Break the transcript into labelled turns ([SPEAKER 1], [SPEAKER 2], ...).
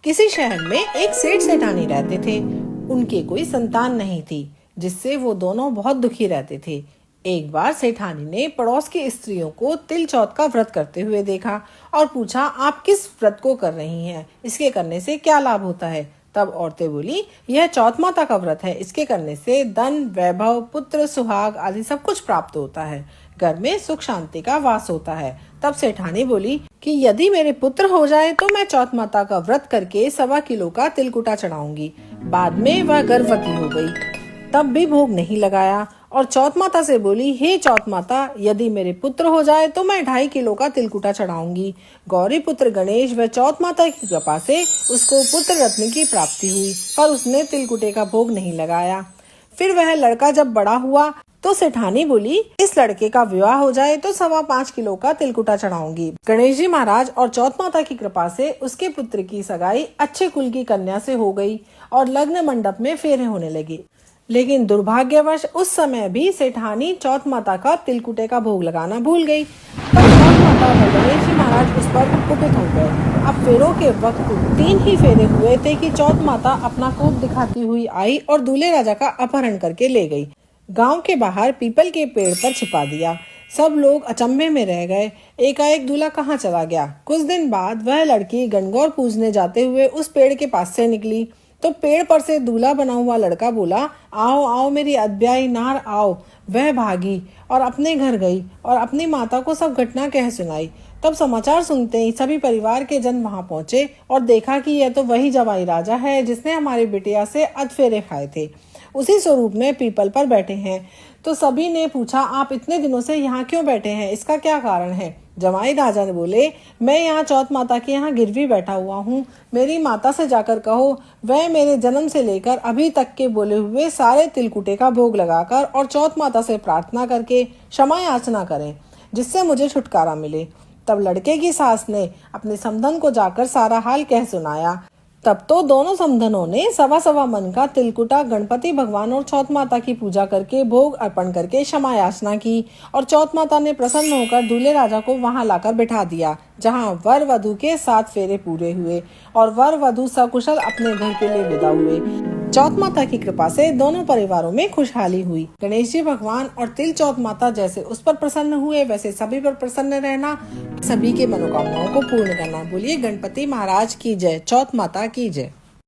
[SPEAKER 1] किसी शहर में एक सेठ सेठानी रहते थे। उनके कोई संतान नहीं थी, जिससे वो दोनों बहुत दुखी रहते थे। एक बार सेठानी ने पड़ोस की स्त्रियों को तिल चौथ का व्रत करते हुए देखा और पूछा, आप किस व्रत को कर रही हैं? इसके करने से क्या लाभ होता है? तब औरतें बोली, यह चौथ माता का व्रत है। इसके करने से धन, वैभव, पुत्र, सुहाग आदि सब कुछ प्राप्त होता है। घर में सुख शांति का वास होता है। तब सेठानी बोली कि यदि मेरे पुत्र हो जाए तो मैं चौथ माता का व्रत करके 1.25 किलो का तिलकुटा चढ़ाऊंगी। बाद में वह गर्भवती हो गई, तब भी भोग नहीं लगाया और चौथ माता से बोली, हे चौथ माता, यदि मेरे पुत्र हो जाए तो मैं 2.5 किलो का तिलकुटा चढ़ाऊंगी। गौरी पुत्र गणेश व चौथ माता की कृपा से उसको पुत्र रत्न की प्राप्ति हुई, पर उसने तिलकुटे का भोग नहीं लगाया। फिर वह लड़का जब बड़ा हुआ तो सेठानी बोली, इस लड़के का विवाह हो जाए तो 5.25 किलो का तिलकुटा चढ़ाऊंगी। गणेश जी महाराज और चौथ माता की कृपा से उसके पुत्र की सगाई अच्छे कुल की कन्या से हो गई और लग्न मंडप में फेरे होने लगे। लेकिन दुर्भाग्यवश उस समय भी सेठानी चौथ माता का तिलकुटे का भोग लगाना भूल गई। तब चौथ माता और गणेश जी महाराज उस पर कुपित हो गए। अब फेरों के वक्त 3 ही फेरे हुए थे कि चौथ माता अपना कोप दिखाती हुई आई और दूल्हे राजा का अपहरण करके ले गई। गांव के बाहर पीपल के पेड़ पर छिपा दिया। सब लोग अचंभे में रह गए, एकाएक दूल्हा कहाँ चला गया। कुछ दिन बाद वह लड़की गणगौर पूजने जाते हुए उस पेड़ के पास से निकली तो पेड़ पर से दूल्हा बना हुआ लड़का बोला, आओ आओ मेरी अदब्याई नार आओ। वह भागी और अपने घर गई और अपनी माता को सब घटना कह सुनाई। तब समाचार सुनते ही सभी परिवार के जन वहां पहुंचे और देखा कि यह तो वही जवाई राजा है जिसने हमारी बिटिया से अधफेरे खाए थे। उसी स्वरूप में पीपल पर बैठे हैं। तो सभी ने पूछा, आप इतने दिनों से यहाँ क्यों बैठे हैं? इसका क्या कारण है? जवाई राजा ने बोले, मैं यहाँ चौथ माता के यहाँ गिरवी बैठा हुआ हूँ। मेरी माता से जाकर कहो, वह मेरे जन्म से लेकर अभी तक के बोले हुए सारे तिलकुटे का भोग लगाकर और चौथ माता से प्रार्थना करके क्षमा याचना करें, जिससे मुझे छुटकारा मिले। तब लड़के की सास ने अपने समधन को जाकर सारा हाल कह सुनाया। तब तो दोनों समधनों ने 1.25 मन का तिलकुटा गणपति भगवान और चौथ माता की पूजा करके भोग अर्पण करके क्षमा याचना की और चौथ माता ने प्रसन्न होकर दूल्हे राजा को वहां लाकर बिठा दिया, जहां वर वधु के 7 फेरे पूरे हुए और वर वधु सकुशल अपने घर के लिए विदा हुए। चौथ माता की कृपा से दोनों परिवारों में खुशहाली हुई। गणेश जी भगवान और तिल चौथ माता जैसे उस पर प्रसन्न हुए, वैसे सभी पर प्रसन्न रहना, सभी के मनोकामनाओं को पूर्ण करना। बोलिए गणपति महाराज की जय, चौथ माता की जय।